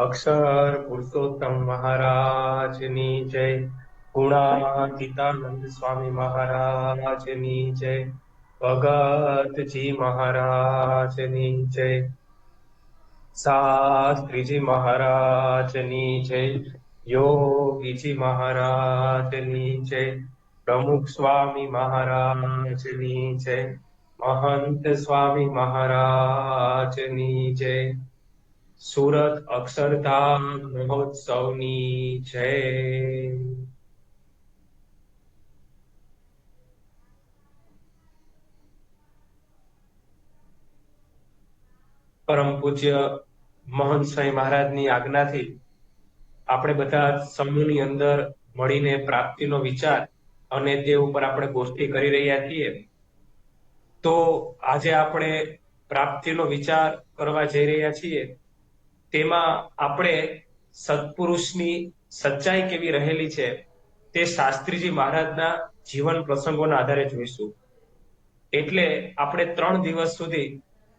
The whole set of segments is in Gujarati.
અક્ષર પુરુષોત્તમ મહારાજની જય, ગુણાતીતાનંદ સ્વામી મહારાજની જય, ભગતજી મહારાજની જય, શાસ્ત્રીજી મહારાજની જય, યોગીજી મહારાજની જય, પ્રમુખ સ્વામી મહારાજની જય, મહંત સ્વામી મહારાજની જય, સુરત અક્ષરધામ મહોત્સવની જય. પરમ પૂજ્ય મહંત સ્વામી મહારાજની આજ્ઞાથી આપણે બધા સમૂહની અંદર મળીને પ્રાપ્તિનો વિચાર અને તે ઉપર આપણે ગોષ્ઠી કરી રહ્યા છીએ. તો આજે આપણે પ્રાપ્તિનો વિચાર કરવા જઈ રહ્યા છીએ. તેમાં આપણે સત્પુરુષની સચ્ચાઈ કેવી રહેલી છે તે શાસ્ત્રીજી મહારાજના જીવન પ્રસંગોના આધારે જોઈશું. એટલે આપણે 3 દિવસ સુધી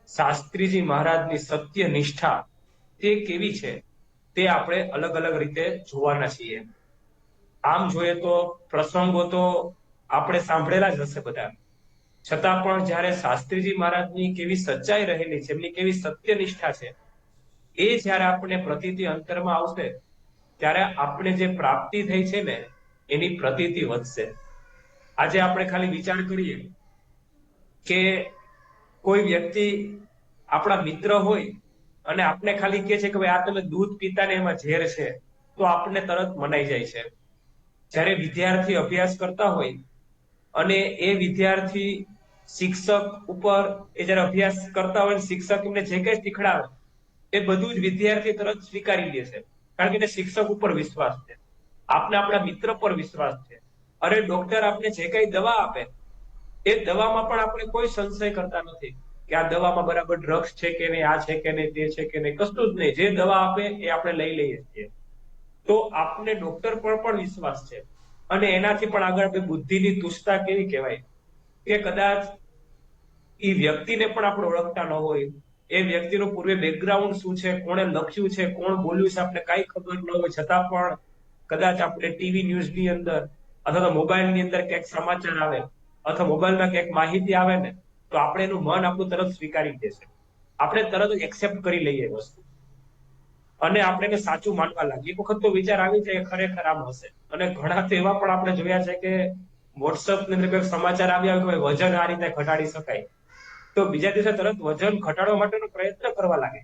શાસ્ત્રીજી મહારાજની સત્ય નિષ્ઠા તે કેવી છે તે આપણે અલગ અલગ રીતે જોવાના છીએ. આમ જોઈએ તો પ્રસંગો તો આપણે સાંભળેલા જ હશે બધા, છતાં પણ જ્યારે શાસ્ત્રીજી મહારાજની કેવી સચ્ચાઈ રહેલી છે, એમની કેવી સત્ય નિષ્ઠા છે, એ જ્યારે આપણે પ્રતીતિ અંતરમાં આવશે ત્યારે આપણે જે પ્રાપ્તિ થઈ છે ને એની પ્રતીતિ વધશે. આજે આપણે ખાલી વિચાર કરીએ કે કોઈ વ્યક્તિ આપણા મિત્ર હોય અને આપણે ખાલી કહે છે કે ભાઈ આ તમે દૂધ પીતા ને એમાં ઝેર છે, તો આપણને તરત મનાઈ જાય છે. જ્યારે વિદ્યાર્થી અભ્યાસ કરતા હોય અને એ વિદ્યાર્થી શિક્ષક ઉપર એ જ્યારે અભ્યાસ કરતા હોય, શિક્ષક એમને જે કઈ શીખડાવે એ બધું જ વિદ્યાર્થી તરત સ્વીકારી લે છે, કારણ કે એને શિક્ષક ઉપર વિશ્વાસ છે, આપને આપણા મિત્ર પર વિશ્વાસ છે. અરે ડોક્ટર આપને જે કઈ દવા આપે એ દવામાં પણ આપણે કોઈ સંશય કરતા નથી કે આ દવામાં બરાબર ડ્રગ્સ છે કે નહીં, આ છે કે નહીં, તે છે કે નહીં, કશું જ નહીં. જે દવા આપે એ આપણે લઈ લઈએ છીએ. તો આપને ડોક્ટર પર પણ વિશ્વાસ છે. અને એનાથી પણ આગળ આપણે બુદ્ધિની તુષ્ટતા કેવી કહેવાય કે કદાચ એ વ્યક્તિને પણ આપણે ઓળખતા ન હોય, એ વ્યક્તિનું પૂર્વે બેકગ્રાઉન્ડ શું છે, કોણે લખ્યું છે, કોણ બોલ્યું છે, આપણે કઈ ખબર ન હોય, છતાં પણ કદાચ આપણે ટીવી ન્યૂઝની અંદર અથવા તો મોબાઈલની અંદર ક્યાંક સમાચાર આવે અથવા મોબાઈલમાં ક્યાંક માહિતી આવે ને, તો આપણે એનું મન આપણું તરત સ્વીકારી દેશે, આપણે તરત એક્સેપ્ટ કરી લઈએ વસ્તુ અને આપણે એને સાચું માનવા લાગીએ. એક વખત તો વિચાર આવી જાય ખરેખર આમ હશે. અને ઘણા તો એવા પણ આપણે જોયા છે કે વોટ્સઅપ ની અંદર કોઈ સમાચાર આવ્યા કે વજન આ રીતે ઘટાડી શકાય, તો બીજા દિવસે તરત વજન ઘટાડવા માટેનો પ્રયત્ન કરવા લાગે.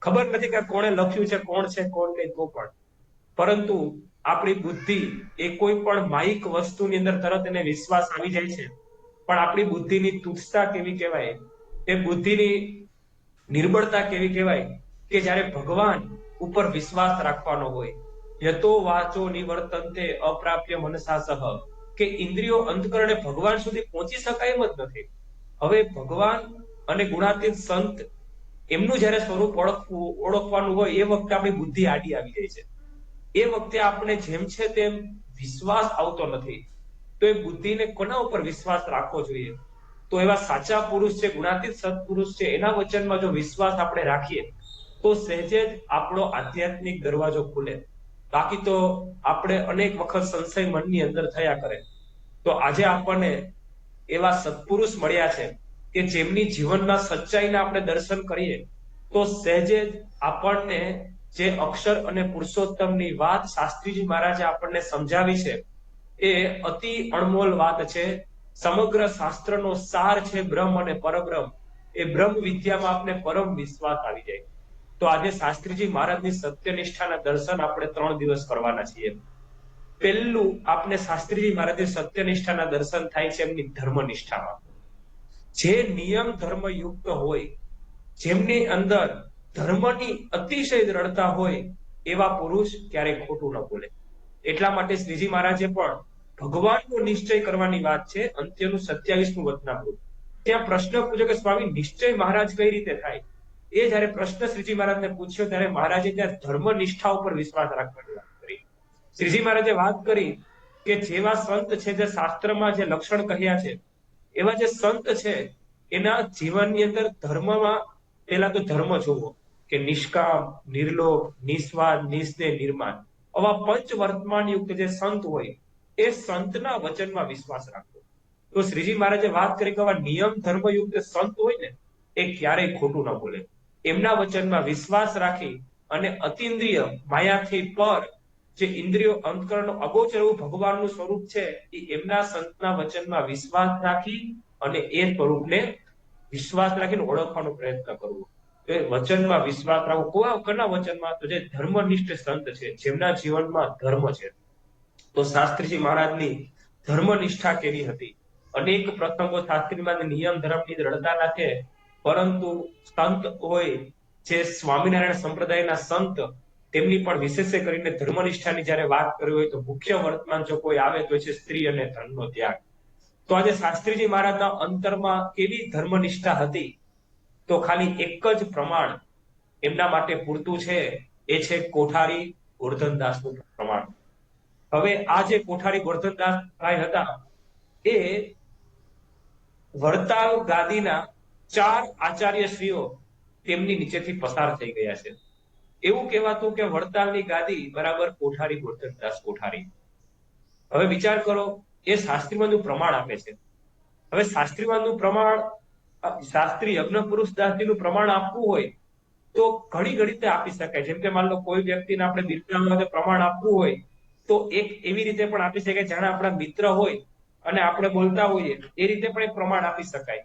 ખબર નથી કે કોણે લખ્યું છે, કોણ છે, કોણ નહીં, તો પણ પરંતુ આપણી બુદ્ધિ એ કોઈ પણ માયિક વસ્તુની અંદર તરત એને વિશ્વાસ આવી જાય છે. પણ આપણી બુદ્ધિની તુચ્છતા કેવી કહેવાય, એ બુદ્ધિની નિર્બળતા કેવી કહેવાય કે જ્યારે ભગવાન ઉપર વિશ્વાસ રાખવાનો હોય, યતો વાચો નિવર્તન્તે અપ્રાપ્ય મનસા સહ, કે ઇન્દ્રિયો અંતકરણે ભગવાન સુધી પહોંચી શકાય એમ જ નથી. હવે ભગવાન અને ગુણાતીત સંત એમનું જ્યારે સ્વરૂપ ઓળખવાનું હોય એ વખતે આપણી બુદ્ધિ આડી આવી જાય છે. એ વખતે આપણે જેમ છે તેમ વિશ્વાસ આવતો નથી. તો એ બુદ્ધિને કોના ઉપર વિશ્વાસ રાખવો જોઈએ? તો એવા સાચા પુરુષ છે, ગુણાતીત સત્પુરુષ છે, એના વચનમાં જો વિશ્વાસ આપણે રાખીએ તો સહેજે જ આપણો આધ્યાત્મિક દરવાજો ખુલે. બાકી તો આપણે અનેક વખત સંશય મનની અંદર થયા કરે. તો આજે આપણને એવા સત્પુરુષ મળ્યા છે કે જેમની જીવનના સચ્ચાઈના આપણે દર્શન કરીએ તો સહેજે જ આપણને જે અક્ષર અને પુરુષોત્તમની વાત શાસ્ત્રીજી મહારાજે આપણને સમજાવી છે એ અતિ અણમોલ વાત છે. સમગ્ર શાસ્ત્રનો સાર છે બ્રહ્મ અને પરબ્રહ્મ. એ બ્રહ્મ વિદ્યામાં આપણે પરમ વિશ્વાસ આવી જાય. તો આજે શાસ્ત્રીજી મહારાજની સત્યનિષ્ઠાના દર્શન આપણે 3 દિવસ કરવાના છીએ. પહેલું આપણે શાસ્ત્રીજી મહારાજની સત્યનિષ્ઠાના દર્શન થાય છે એમની ધર્મનિષ્ઠામાં. જે નિયમ ધર્મ યુક્ત હોય, જેમની અંદર ધર્મની અતિશય દ્રઢતા હોય, એવા પુરુષ ક્યારેય ખોટું ન બોલે. એટલા માટે શ્રીજી મહારાજે પણ ભગવાનનો નિશ્ચય કરવાની વાત છે, અંત્યનું 27મું વચનામૃત. ત્યાં પ્રશ્ન પૂછ્યો કે સ્વામી નિશ્ચય મહારાજ કઈ રીતે થાય? એ જયારે પ્રશ્ન શ્રીજી મહારાજને પૂછ્યો ત્યારે મહારાજે ત્યાં ધર્મ નિષ્ઠા ઉપર વિશ્વાસ રાખવાની વાત કરી. શ્રીજી મહારાજે વાત કરી કે જેવા સંત છે, જે શાસ્ત્રમાં જે લક્ષણ કહ્યા છે, એવા જે સંત છે એના જીવનની અંદર ધર્મમાં પહેલા તો ધર્મ જોવો કે નિષ્કામ, નિર્લોભ, નિસ્વાર્થ, નિસ્નેહ, નિર્માણ, આવા પંચ વર્તમાન યુક્ત જે સંત હોય એ સંતના વચનમાં વિશ્વાસ રાખવો. તો શ્રીજી મહારાજે વાત કરી કે આવા નિયમ ધર્મયુક્ત સંત હોય ને એ ક્યારેય ખોટું ન બોલે. એમના વચનમાં વિશ્વાસ રાખી અને અતિન્દ્રિય માયાથી પર જે ઇન્દ્રિયો અંતકરણનો અગોચર એવું ભગવાનનું સ્વરૂપ છે એ એમના સંતના વચનમાં વિશ્વાસ રાખી અને એ સ્વરૂપને વિશ્વાસ રાખીને ઓળખવાનો પ્રયત્ન કરવો. તો એ વચનમાં વિશ્વાસ રાખવો. કોના વચનમાં? તો જે ધર્મનિષ્ઠ સંત છે, જેમના જીવનમાં ધર્મ છે. તો શાસ્ત્રીજી મહારાજની ધર્મનિષ્ઠા કેવી હતી? અનેક પ્રસંગો શાસ્ત્રીમાં નિયમ ધર્મની રડતા નાખે, પરંતુ સંત હોય જે સ્વામિનારાયણ સંપ્રદાયના સંત, તેમની પણ વિશેષ કરીને ધર્મનિષ્ઠાની જયારે વાત કરી હોય તો મુખ્ય વર્તમાન જો કોઈ આવે તો છે સ્ત્રી અને ધનનો ત્યાગ. તો આજે શાસ્ત્રીજી મહારાજના અંતરમાં કેવી ધર્મનિષ્ઠા હતી? તો ખાલી એક જ પ્રમાણ એમના માટે પૂરતું છે, એ છે કોઠારી ગોરધનદાસનું પ્રમાણ. હવે આ જે કોઠારી ગોરધનદાસ ભાઈ હતા એ વડતાલ ગાદીના 4 આચાર્યશ્રીઓ તેમની નીચેથી પસાર થઈ ગયા છે. એવું કહેવાતું કે વડતાલની ગાદી બરાબર કોઠારી ગોરધનદાસ કોઠારી. હવે વિચાર કરો, એ શાસ્ત્રીમાંનું પ્રમાણ આપે છે. હવે શાસ્ત્રીમાંનું પ્રમાણ, શાસ્ત્રી યજ્ઞ પુરુષ દાસજીનું પ્રમાણ આપવું હોય તો ઘણી રીતે આપી શકાય. જેમ કે માન લો કોઈ વ્યક્તિને આપણે બિરદાવવા પ્રમાણ આપવું હોય તો એક એવી રીતે પણ આપી શકાય જાણે આપણા મિત્ર હોય અને આપણે બોલતા હોઈએ એ રીતે પણ એક પ્રમાણ આપી શકાય.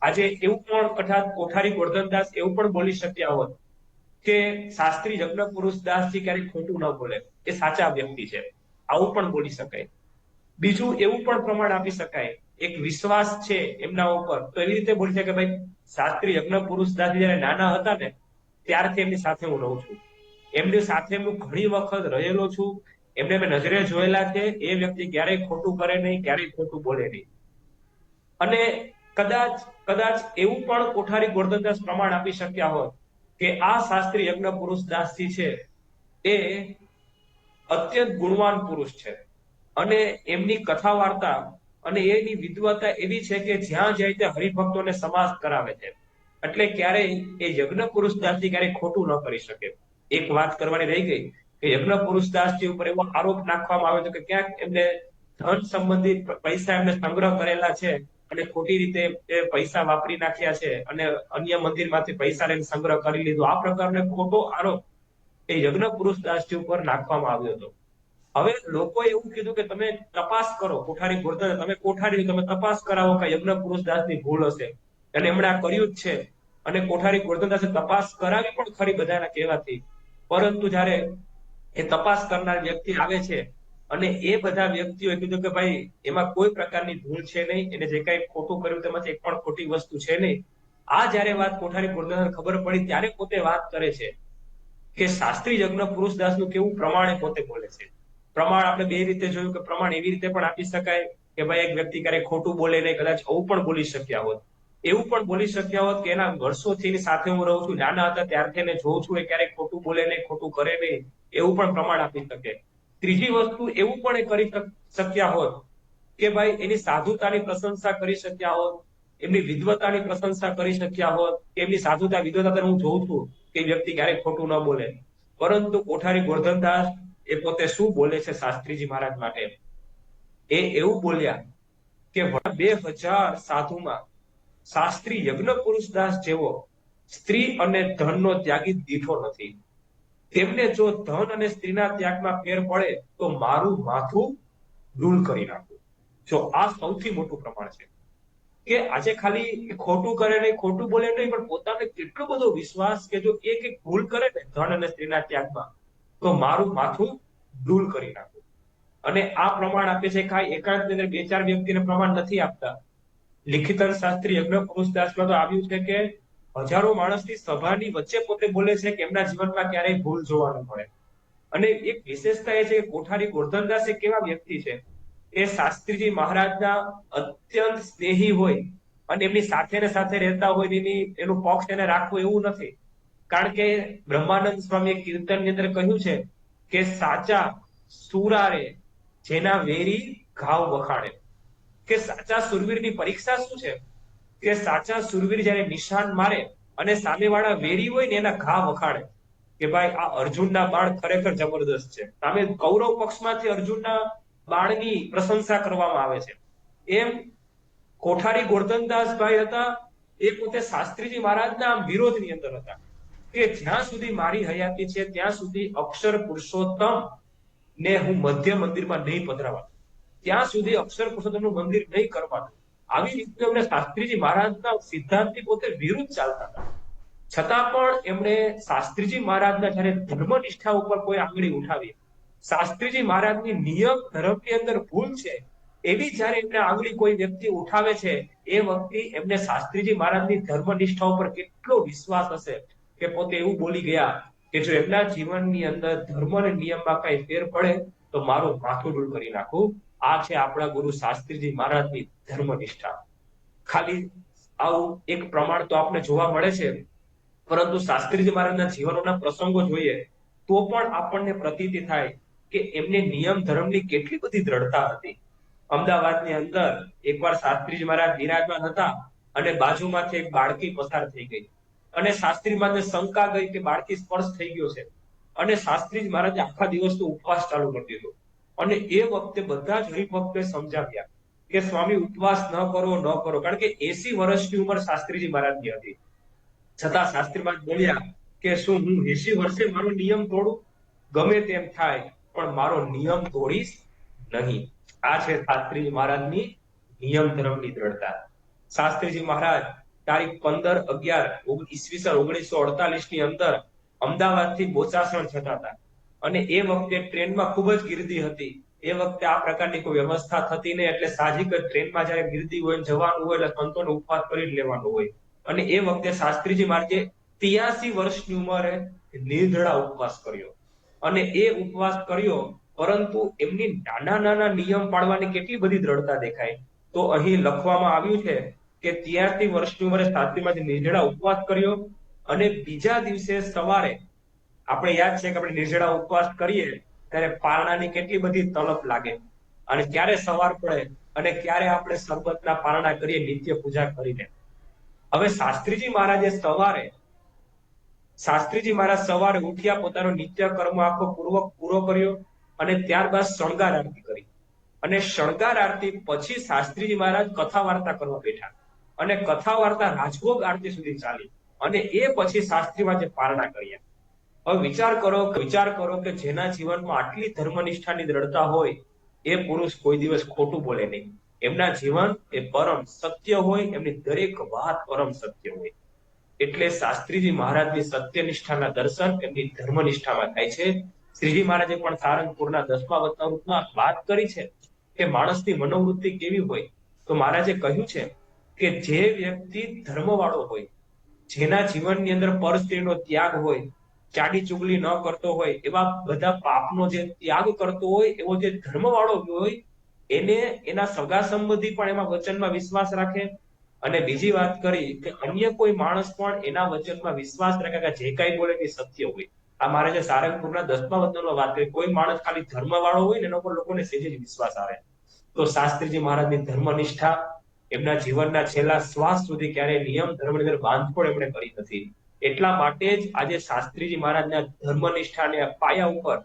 આજે એવું પણ કદાચ કોઠારી ગોરધનદાસ એવું પણ બોલી શક્યા હોત કે શાસ્ત્રી યજ્ઞ પુરુષ દાસજી ક્યારેય ખોટું ન બોલે, એ સાચા વ્યક્તિ છે, આવું પણ બોલી શકાય. બીજું એવું પણ પ્રમાણ આપી શકાય, એક વિશ્વાસ છે એમના ઉપર, તો એવી રીતે બોલી શકે ભાઈ શાસ્ત્રી યજ્ઞ પુરુષ દાસજી જયારે નાના હતા ને ત્યારથી એમની સાથે હું રહું છું, એમની સાથે હું ઘણી વખત રહેલો છું, એમને મેં નજરે જોયેલા છે, એ વ્યક્તિ ક્યારેય ખોટું કરે નહીં, ક્યારેય ખોટું બોલે નહીં. અને કદાચ એવું પણ કોઠારી ગોરધનદાસ પ્રમાણ આપી શક્યા હોત કે આ શાસ્ત્રી યજ્ઞ પુરુષ દાસજી છે એ અત્યંત ગુણવાન પુરુષ છે અને એમની કથા વાર્તા અને એની વિદ્વતા એવી છે કે જ્યાં જાય ત્યાં હરિભક્તોને સમાસ કરાવે છે. એટલે ક્યારેય એ યજ્ઞ પુરુષ દાસજી ક્યારેય ખોટું ન કરી શકે. એક વાત કરવાની રહી ગઈ કે યજ્ઞ પુરુષ દાસજી ઉપર એવો આરોપ નાખવામાં આવ્યો હતો કે ક્યાંક એમને ધન સંબંધિત પૈસા એમને સંગ્રહ કરેલા છે અને ખોટી રીતે એ પૈસા વાપરી નાખ્યા છે અને અન્ય મંદિરમાંથી પૈસા લઈને સંગ્રહ કરી લીધો. આ પ્રકારનો ખોટો આરોપ એ યજ્ઞ પુરુષ દાસજી ઉપર નાખવામાં આવ્યો હતો. હવે લોકોએ એવું કીધું કે તમે તપાસ કરો, કોઠારી ગોરધન તમે કોઠારી તમે તપાસ કરાવો કે યજ્ઞ પુરુષ દાસની ભૂલ હશે, અને એમણે આ કર્યું જ છે. અને કોઠારી ગોરધનદાસે તપાસ કરાવી પણ ખરી બધાના કહેવાથી, પરંતુ જ્યારે એ તપાસ કરનાર વ્યક્તિ આવે છે અને એ બધા વ્યક્તિઓએ કીધું કે ભાઈ એમાં કોઈ પ્રકારની ભૂલ છે નહીં, એને જે કઈ ખોટું કર્યું તેમાંથી એક પણ ખોટી વસ્તુ છે નહીં. આ જયારે વાત કોઠારી ગોરધનદાસને ખબર પડી ત્યારે પોતે વાત કરે છે કે શાસ્ત્રી યજ્ઞ પુરુષ દાસનું કેવું પ્રમાણે પોતે બોલે છે. પ્રમાણ આપણે બે રીતે જોયું કે પ્રમાણ એવી રીતે પણ આપી શકાય કે ભાઈ એક વ્યક્તિ ક્યારેય ખોટું બોલે નહીં, કદાચ આવું પણ બોલી શક્યા હોત. એવું પણ બોલી શક્યા હોત કે એના વર્ષોથી એની સાથે હું રહું છું, નાના હતા ત્યારથી એને જોઉં છું, એ ક્યારેય ખોટું બોલે નહીં, ખોટું કરે નહીં, એવું પણ પ્રમાણ આપી શકે. ત્રીજી વસ્તુ એવું પણ એ કરી શક્યા હોત કે ભાઈ એની સાધુતાની પ્રશંસા કરી શક્યા હોત, એમની વિદ્વતાની પ્રશંસા કરી શક્યા હોત, એમની સાધુતા વિદ્વતા હું જોઉં છું કે વ્યક્તિ ક્યારેય ખોટું ન બોલે. પરંતુ કોઠારી ગોરધનદાસ એ પોતે શું બોલે છે શાસ્ત્રીજી મહારાજ માટે? એ એવું બોલ્યા કે 2000 સાધુમાં શાસ્ત્રી યજ્ઞ પુરુષ દાસ જેવો સ્ત્રી અને ધનનો ત્યાગી દીઠો નથી. તેમને જો ધન અને સ્ત્રીના ત્યાગમાં ફેર પડે તો મારું માથું ડૂલ કરી નાખું. જો આ સૌથી મોટું પ્રમાણ છે કે આજે ખાલી ખોટું કરે નહીં, ખોટું બોલે નહીં, પણ પોતાને કેટલો બધો વિશ્વાસ કે જો એક ભૂલ કરે ને ધન અને સ્ત્રીના ત્યાગમાં તો મારું માથું ડૂલ કરી નાખું. અને આ પ્રમાણ આપે છે ખાલી એકાંતની અંદર 2-4 વ્યક્તિને પ્રમાણ નથી આપતા. લિખિતન શાસ્ત્રી યજ્ઞ પુરુષ દાસમાં તો આવ્યું છે કે હજારો માણસની સભાની વચ્ચે પોતે બોલે છે કે એમના જીવનમાં ક્યારેય ભૂલ જોવા ન મળે. અને એક વિશેષતા એ છે કે કોઠારી ગોરધનદાસ એ કેવા વ્યક્તિ છે, એ શાસ્ત્રીજી મહારાજના અત્યંત સ્નેહી હોય અને એમની સાથે ને સાથે રહેતા હોય, એનું પક્ષ એને રાખવું એવું નથી. કારણ કે બ્રહ્માનંદ સ્વામીએ કીર્તનની અંદર કહ્યું છે કે સાચા સુરારે જેના વેરી ઘાવ વખાણે. કે સાચા સુરવીરની પરીક્ષા શું છે કે સાચા સુરવીર જયારે નિશાન મારે અને સામેવાળા વેરી હોય ને એના ઘા વખાણે કે ભાઈ આ અર્જુનના બાણ ખરેખર જબરદસ્ત છે. સામે કૌરવ પક્ષમાંથી અર્જુનના બાણની પ્રશંસા કરવામાં આવે છે. એમ કોઠારી ગોરધનદાસભાઈ હતા, એ પોતે શાસ્ત્રીજી મહારાજના વિરોધની અંદર હતા કે જ્યાં સુધી મારી હયાતી છે ત્યાં સુધી અક્ષર પુરુષોત્તમ ને હું મધ્ય મંદિરમાં નહીં પધરાવા, ત્યાં સુધી અક્ષર પુરુષોત્તમનું મંદિર નહીં કરવાનું. આવી રીતે એમને શાસ્ત્રીજી મહારાજના સિદ્ધાંતથી પોતે વિરુદ્ધ ચાલતા હતા. છતાં પણ એમણે શાસ્ત્રીજી મહારાજના જ્યારે ધર્મનિષ્ઠા ઉપર કોઈ આંગળી ઉઠાવી, શાસ્ત્રીજી મહારાજની નિયમ ધર્મની અંદર ભૂલ છે એવી જ્યારે એમને આંગળી કોઈ વ્યક્તિ ઉઠાવે છે, એ વખતે એમને શાસ્ત્રીજી મહારાજની ધર્મનિષ્ઠા ઉપર કેટલો વિશ્વાસ હશે કે પોતે એવું બોલી ગયા કે જો એમના જીવનની અંદર ધર્મ અને નિયમમાં કઈ ફેર પડે તો મારું માથું ડૂલ કરી નાખું. આ છે આપણા ગુરુ શાસ્ત્રીજી મહારાજની ધર્મનિષ્ઠા. ખાલી આવું એક પ્રમાણ તો આપણે જોવા મળે છે, પરંતુ શાસ્ત્રીજી મહારાજના જીવનોના પ્રસંગો જોઈએ તો પણ આપણને પ્રતીતિ થાય કે એમને નિયમ ધર્મની કેટલી બધી દ્રઢતા હતી. અમદાવાદની અંદર એકવાર શાસ્ત્રીજી મહારાજ બિરાજમાન હતા અને બાજુમાંથી એક બાળકી પસાર થઈ ગઈ અને શાસ્ત્રી મહારાજને શંકા ગઈ કે બાળકી સ્પર્શ થઈ ગયો છે અને શાસ્ત્રીજી મહારાજે આખા દિવસનો ઉપવાસ ચાલુ કરી દીધો. અને એ વખતે બધા જ હરિભક્તોએ સમજાવ્યા કે સ્વામી ઉપવાસ ન કરો, કારણ કે 80 વર્ષની ઉંમર શાસ્ત્રીજી મહારાજની હતી. છતાં શાસ્ત્રી મહારાજ બોલ્યા કે શું હું 80 વર્ષે મારો નિયમ તોડું? ગમે તેમ થાય પણ મારો નિયમ તોડીશ નહીં. આ છે શાસ્ત્રીજી મહારાજની નિયમ ધર્મની દ્રઢતા. શાસ્ત્રીજી મહારાજ તારીખ 15/11 ઈસવીસન 1948 ની અંદર અમદાવાદથી બોચાસણ જતા હતા અને એ વખતે ટ્રેનમાં ખૂબ જ ગીર્દી હતી. એ વખતે આ પ્રકારની કોઈ વ્યવસ્થા થતી નહીં, એટલે સાહજિક જ ટ્રેનમાં જ્યારે ગીર્દી હોય જવાનું હોય એટલે સંતોને ઉપવાસ કરી જ લેવાનો હોય. અને એ વખતે શાસ્ત્રીજી મહારાજે 83 વર્ષની ઉંમરે નિર્જળા ઉપવાસ કર્યો અને એ ઉપવાસ કર્યો, પરંતુ એમની નાના નાના નિયમ પાળવાની કેટલી બધી દ્રઢતા દેખાય. તો અહીં લખવામાં આવ્યું છે કે 83 વર્ષની ઉંમરે શાસ્ત્રી મહારાજે નિર્જળા ઉપવાસ કર્યો અને બીજા દિવસે સવારે, આપણે યાદ છે કે આપણે નિર્જળા ઉપવાસ કરીએ ત્યારે પારણાની કેટલી બધી તલપ લાગે અને ક્યારે સવાર પડે અને ક્યારે આપણે સરબતના પારણા કરીએ નિત્ય પૂજા કરીને. હવે શાસ્ત્રીજી મહારાજ સવારે ઉઠ્યા, પોતાનો નિત્ય કર્મ આખો પૂરો કર્યો અને ત્યારબાદ શણગાર આરતી કરી અને શણગાર આરતી પછી શાસ્ત્રીજી મહારાજ કથા વાર્તા કરવા બેઠા અને કથા વાર્તા રાજભોગ આરતી સુધી ચાલી અને એ પછી શાસ્ત્રી મહારાજે પારણા કર્યા. હવે વિચાર કરો કે જેના જીવનમાં આટલી ધર્મનિષ્ઠાની દ્રઢતા હોય એ પુરુષ કોઈ દિવસ ખોટું બોલે નહીં. એમના જીવન એ પરમ સત્ય હોય, એમની દરેક વાત પરમ સત્ય હોય. એટલે શાસ્ત્રીજી મહારાજની સત્યનિષ્ઠાના દર્શન એમની ધર્મનિષ્ઠામાં થાય છે. શ્રીજી મહારાજે પણ સારંગપુરના 10મા વતનામૃતમાં વાત કરી છે કે માણસની મનોવૃત્તિ કેવી હોય. તો મહારાજે કહ્યું છે કે જે વ્યક્તિ ધર્મવાળો હોય, જેના જીવનની અંદર પરસ્ત્રીનો ત્યાગ હોય, ચાડી ચુગલી ન કરતો હોય, એવા બધા પાપનો જે ત્યાગ કરતો હોય, એવો જે ધર્મવાળો હોય, એને એના સગા સંબંધી પણ એમાં વચનમાં વિશ્વાસ રાખે. અને બીજી વાત કરી કે અન્ય કોઈ માણસ પણ એના વચનમાં વિશ્વાસ રાખે કે જે કઈ બોલે એ સત્ય હોય. આ મારે જે સારંગપુરના 10મા વતનમાં વાત કરી, કોઈ માણસ ખાલી ધર્મવાળો હોય ને એના પર લોકોને સહેજ જ વિશ્વાસ આવે. તો શાસ્ત્રીજી મહારાજની ધર્મનિષ્ઠા, એમના જીવનના છેલ્લા શ્વાસ સુધી ક્યારેય નિયમ ધર્મની અંદર બાંધછોડ એમણે કરી નથી. એટલા માટે જ આજે શાસ્ત્રીજી મહારાજના ધર્મનિષ્ઠાના પાયા ઉપર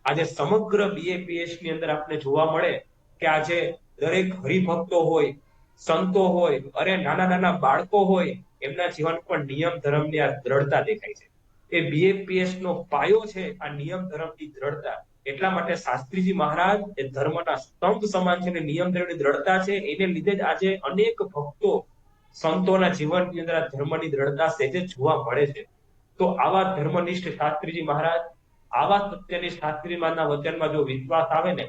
આજે સમગ્ર BAPS ની અંદર આપણે જોવા મળે કે આજે દરેક હરિભક્તો હોય, સંતો હોય, અરે નાના નાના બાળકો હોય, એમના જીવન પર નિયમ ધર્મની આ દ્રઢતા દેખાય છે. એ BAPS નો પાયો છે આ નિયમ ધર્મની દ્રઢતા. એટલા માટે શાસ્ત્રીજી મહારાજ એ ધર્મના સ્તંભ સમાન છે અને નિયમ ધર્મની દ્રઢતા છે. એને લીધે જ આજે અનેક ભક્તો, સંતોના જીવનની અંદર આ ધર્મની દ્રઢતા સહેજ જોવા મળે છે. તો આવા ધર્મનિષ્ઠ શાસ્ત્રીજી મહારાજ, આવા સત્યની શાસ્ત્રી મહારાજના વચનમાં જો વિશ્વાસ આવે ને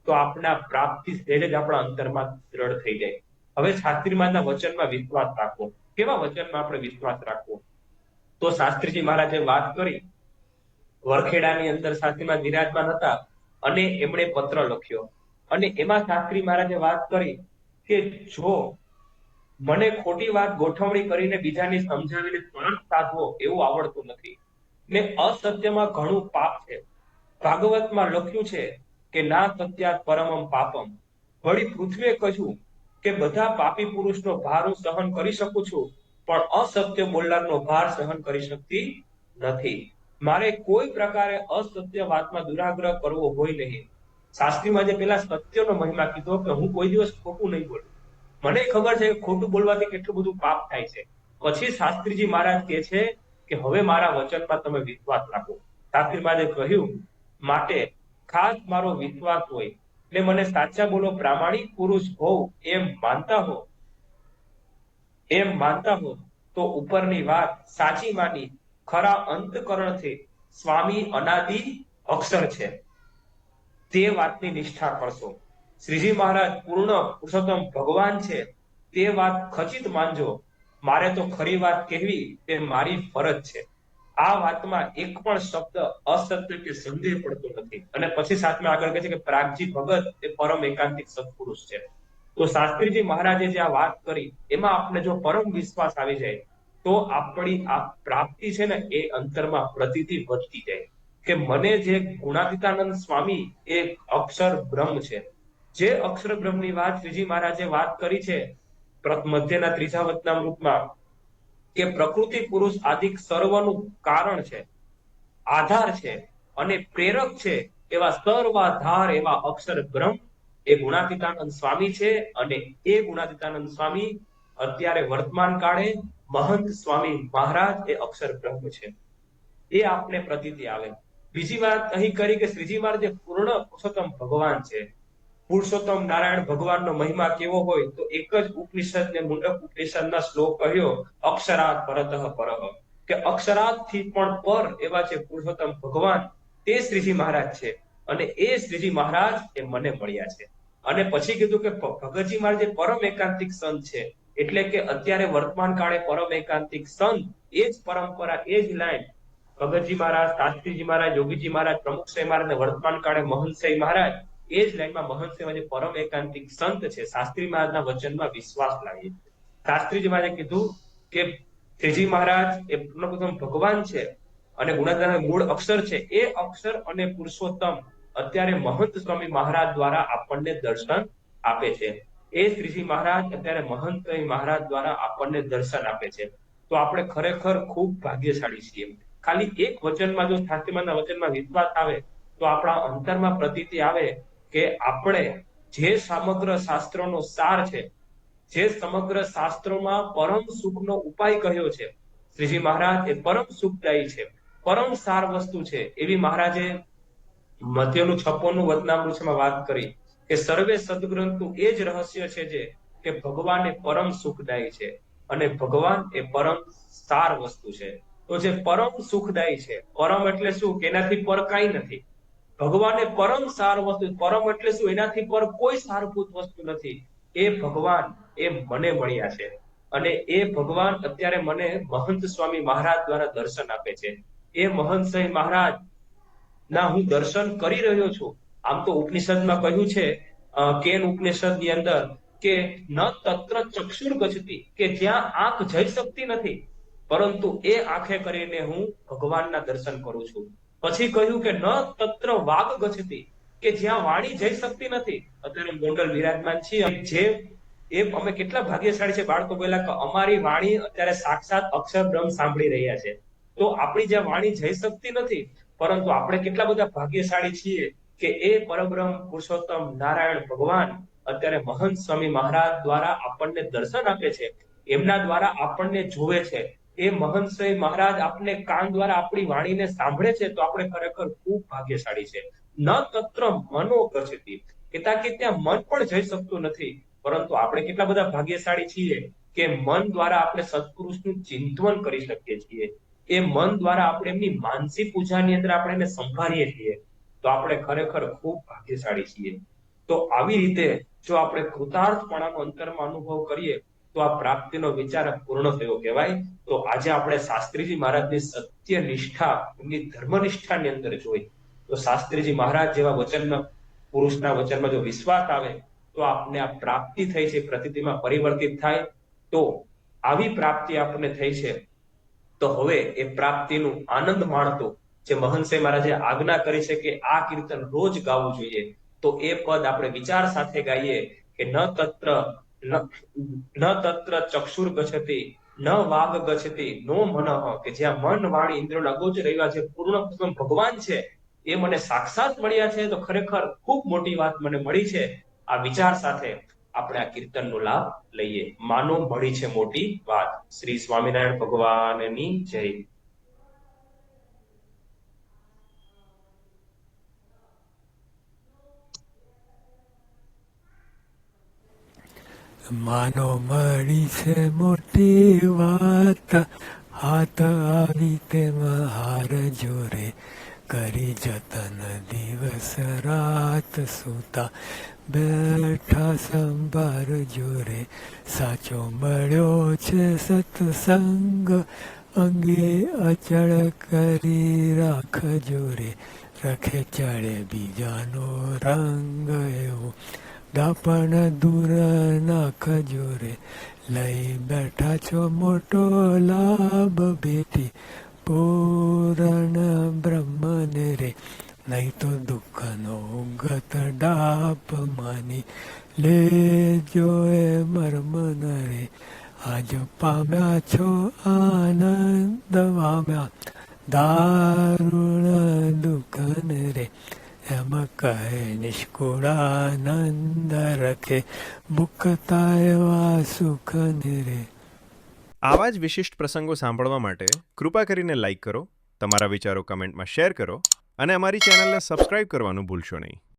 તો આપણા પ્રાપ્તિ સહેજ જ આપણા અંતરમાં દ્રઢ થઈ જાય. હવે શાસ્ત્રી મહારાજના વચનમાં વિશ્વાસ રાખવો. કેવા વચનમાં આપણે વિશ્વાસ રાખવો? તો શાસ્ત્રીજી મહારાજે વાત કરી, વરખેડાની અંદર શાસ્ત્રી મહારાજ વિરાજમાન હતા અને એમણે પત્ર લખ્યો અને એમાં શાસ્ત્રી મહારાજે વાત કરી કે જો મને ખોટી વાત ગોઠવણી કરીને બીજાની સમજાવીને સ્વાર્થ સાધવો એવું આવડતું નથી ને અસત્યમાં ઘણું પાપ છે. ભાગવતમાં લખ્યું છે કે ના સત્યાત પરમમ પાપમ. વળી પૃથ્વીએ કહ્યું કે બધા પાપી પુરુષનો ભાર હું સહન કરી શકું છું, પણ અસત્ય બોલનારનો ભાર સહન કરી શકતી નથી. મારે કોઈ પ્રકારે અસત્ય વાતમાં દુરાગ્રહ કરવો હોય નહીં. શાસ્ત્રીમાં જે પેલા સત્યનો મહિમા કીધો કે હું કોઈ દિવસ ખોટું નહીં બોલું. મને ખબર છે કે ખોટું બોલવાથી કેટલું બધું પાપ થાય છે. પછી શાસ્ત્રીજી મહારાજ કહે છે કે હવે મારા વચનમાં તમે વિશ્વાસ રાખો. શાસ્ત્રી મહારાજે કહ્યું, માટે ખાસ મારો વિશ્વાસ હોય ને મને સાચા બોલો પ્રામાણિક પુરુષ હોવ એમ માનતા હો તો ઉપરની વાત સાચી માની ખરા અંતકરણથી સ્વામી અનાદિ અક્ષર છે તે વાતની નિષ્ઠા કરશો. શ્રીજી મહારાજ પૂર્ણ પુરુષોત્તમ ભગવાન છે તે વાત ખચિત માનજો. મારે તો ખરી વાત કહેવી તે મારી ફરજ છે. આ વાતમાં એક પણ શબ્દ અસત્ય કે સંદેહ પડતો નથી. અને પછી સાથમાં આગળ કહે છે કે પ્રાગજી ભગત એ પરમ એકાંતિક સત્પુરુષ છે. તો શાસ્ત્રીજી મહારાજે જે આ વાત કરી એમાં આપણે જો પરમ વિશ્વાસ આવી જાય તો આપણી આ પ્રાપ્તિ છે ને એ અંતરમાં પ્રતીતિ વધતી જાય કે મને જે ગુણાતીતાનંદ સ્વામી એ અક્ષર બ્રહ્મ છે. જે અક્ષર બ્રહ્મની વાત શ્રીજી મહારાજે વાત કરી છે મધ્યના ત્રીજા વચનામૃતમાં કે પ્રકૃતિ પુરુષ આદિક સર્વનું કારણ છે, આધાર છે અને પ્રેરક છે એવા સર્વાધાર એવા અક્ષર બ્રહ્મ એ ગુણાતીતાનંદ સ્વામી છે. અને એ ગુણાતીતાનંદ સ્વામી અત્યારે વર્તમાન કાળે મહંત સ્વામી મહારાજ એ અક્ષર બ્રહ્મ છે. એ આપને પ્રતીતિ આવે. બીજી વાત અહીં કરી કે શ્રીજી મહારાજ પૂર્ણ પુરુષોત્તમ ભગવાન છે. પુરુષોત્તમ નારાયણ ભગવાનનો મહિમા કેવો હોય તો એક જ ઉપનિષદ ને મુંડક ઉપનિષદના શ્લોક કહ્યો અક્ષરાત પરતઃ પરહ કે અક્ષરાત થી પણ પર એવા છે પુરુષોત્તમ ભગવાન તે શ્રીજી મહારાજ છે. અને એ શ્રીજી મહારાજ એ મને મળ્યા છે. અને પછી કીધું કે ભગતજી મહારાજ જે પરમ એકાંતિક સંત છે એટલે કે અત્યારે વર્તમાન કાળે પરમ એકાંતિક સંત એ જ પરંપરા એ જ લાઈન ભગતજી મહારાજ, શાસ્ત્રીજી મહારાજ, યોગીજી મહારાજ, પ્રમુખ સાહેબ મહારાજ અને વર્તમાન કાળે મહંત સાહેબ મહારાજ એ જ લાઈનમાં મહંત સાહેબ જે પરમ એકાંતિક સંત છે શાસ્ત્રી મહારાજના વચનમાં વિશ્વાસ લાવીએ. શાસ્ત્રીજી મહારાજે કીધું કે શ્રીજી મહારાજ એ પૂર્ણ ભગવાન છે અને ગુણાતીતાનંદ મૂળ અક્ષર છે. એ અક્ષર અને પુરુષોત્તમ અત્યારે મહંત સ્વામી મહારાજ દ્વારા આપણને દર્શન આપે છે. એ શ્રીજી મહારાજ અત્યારે મહંત સ્વામી મહારાજ દ્વારા આપણને દર્શન આપે છે. તો આપણે ખરેખર ખૂબ ભાગ્યશાળી છીએ. ખાલી એક વચનમાં જો શાસ્ત્રીમાના વચનમાં વિશ્વાસ આવે તો આપણા અંતરમાં પ્રતીતિ આવે કે આપણે જે સમગ્ર શાસ્ત્રોનો સાર છે, જે સમગ્ર શાસ્ત્રોમાં પરમ સુખનો ઉપાય કહ્યો છે, શ્રીજી મહારાજ એ પરમ સુખદાયી છે, પરમ સાર વસ્તુ છે એવી મહારાજે મધ્યનું 56નું વચનામૃતમાં વાત કરી કે સર્વે સદગ્રંથો એ જ રહસ્ય છે જે કે ભગવાન એ પરમ સુખદાયી છે અને ભગવાન એ પરમ સાર વસ્તુ છે. તો જે પરમ સુખદાયી છે, પરમ એટલે શું કે એનાથી પર કાંઈ નથી. ભગવાન એ પરમ સાર વસ્તુ, પરમ એટલે શું એનાથી પર કોઈ સારભૂત વસ્તુ નથી. એ ભગવાન એ મને મળ્યા છે અને એ ભગવાન અત્યારે મને મહંત સ્વામી મહારાજ દ્વારા દર્શન આપે છે. એ મહંત સ્વામી મહારાજ ના હું દર્શન કરી રહ્યો છું. આમ તો ઉપનિષદમાં કહ્યું છે કેન ઉપનિષદની અંદર કે ન તત્ર ચક્ષુર ગચ્છતિ કે જ્યાં આંખ જઈ શકતી નથી પરંતુ એ આંખે કરીને હું ભગવાનના દર્શન કરું છું. પછી કહ્યું કે ન તત્ર વાગ ગચ્છતિ કે જ્યાં વાણી જઈ શકતી નથી. અત્યારે ગોંડલ વિરાજમાન છીએ જે એ અમે કેટલા ભાગ્યશાળી છે. બાળકો પહેલા કે અમારી વાણી અત્યારે સાક્ષાત અક્ષર બ્રહ્મ સાંભળી રહ્યા છે. તો આપણી જ્યાં વાણી જઈ શકતી નથી પરંતુ આપણે કેટલા બધા ભાગ્યશાળી છીએ કે એ પરબ્રહ્મ પુરુષોત્તમ નારાયણ ભગવાન અત્યારે મહંત સ્વામી મહારાજ દ્વારા આપણને દર્શન આપે છે. એમના દ્વારા આપણને જોવે છે. એ મહંત સ્વામી મહારાજ આપને કાન દ્વારા આપણી વાણીને સાંભળે છે તો આપણે ખરેખર ખૂબ ભાગ્યશાળી છે. ન તત્ર મનો ગચ્છતિ કેતા કે ત્યાં મન પણ જઈ શકતું નથી પરંતુ આપણે કેટલા બધા ભાગ્યશાળી છીએ કે મન દ્વારા આપણે સત્પુરુષનું ચિંતન કરી શકીએ છીએ. એ મન દ્વારા આપણે એમની માનસી પૂજાની અંદર આપણે એને સંભાળીએ છીએ. તો આપણે ખરેખર ખૂબ ભાગ્યશાળી છીએ. તો આવી રીતે જો આપણે કૃતાર્થપણાનો અંતરમાં અનુભવ કરીએ તો આ પ્રાપ્તિનો વિચાર પૂર્ણ થયો કહેવાય. તો આજે આપણે શાસ્ત્રીજી મહારાજની સત્ય નિષ્ઠા, એમની ધર્મનિષ્ઠાની અંદર જોઈ તો શાસ્ત્રીજી મહારાજ જેવા વચનમાં પુરુષના વચનમાં જો વિશ્વાસ આવે તો આપને આ પ્રાપ્તિ થઈ છે પ્રતીતિમાં પરિવર્તિત થાય. તો આવી પ્રાપ્તિ આપણને થઈ છે તો હવે એ પ્રાપ્તિનું આનંદ માણતો જે મહંત સાહેબ મહારાજે આજ્ઞા કરી છે કે આ કીર્તન રોજ ગાવું જોઈએ તો એ પદ આપણે વિચાર સાથે ગાઈએ કે ન તત્ર ચક્ષુર ગચ્છતિ ન વાગ ગચ્છતિ નો મનઃ, કે જ્યાં મન વાણી ઇન્દ્રિયોના અગોચર એવા જે પૂર્ણ ભગવાન છે એ મને સાક્ષાત મળ્યા છે, તો ખરેખર ખૂબ મોટી વાત મને મળી છે. આ વિચાર સાથે આપણે આ કીર્તનનો લાભ લઈએ. માનો મળી છે મોટી વાત. શ્રી સ્વામિનારાયણ ભગવાનની જય. માનો મળી છે મોટી વાત, હાથ આવી તેમાં હાર જોરે, કરી જતન દિવસ રાત સૂતા, બેઠા સંભાર જોરે, સાચો મળ્યો છે સત્સંગ, અંગે અચળ કરી રાખ જોરે, રખે ચડે બીજાનો રંગ એવો, દાપણ દૂર નાખ જોરે, લઈ બેઠા છો મોટો લાભ બેટી, પૂરણ બ્રહ્મને રે, નહીં તો દુઃખનો ગત ડાપ માની, લેજો એ મર્મન રે, આજ પામ્યા છો આનંદ વામ્યા, દારુણ દુઃખન રે, એમ કહે નિષ્કુળાનંદ રખે, મુક્તા એવા સુખન રે. આવા જ વિશિષ્ટ પ્રસંગો સાંભળવા માટે કૃપા કરીને લાઈક કરો, તમારા વિચારો કમેન્ટમાં શેર કરો અને અમારી ચેનલને સબસ્ક્રાઇબ કરવાનું ભૂલશો નહીં.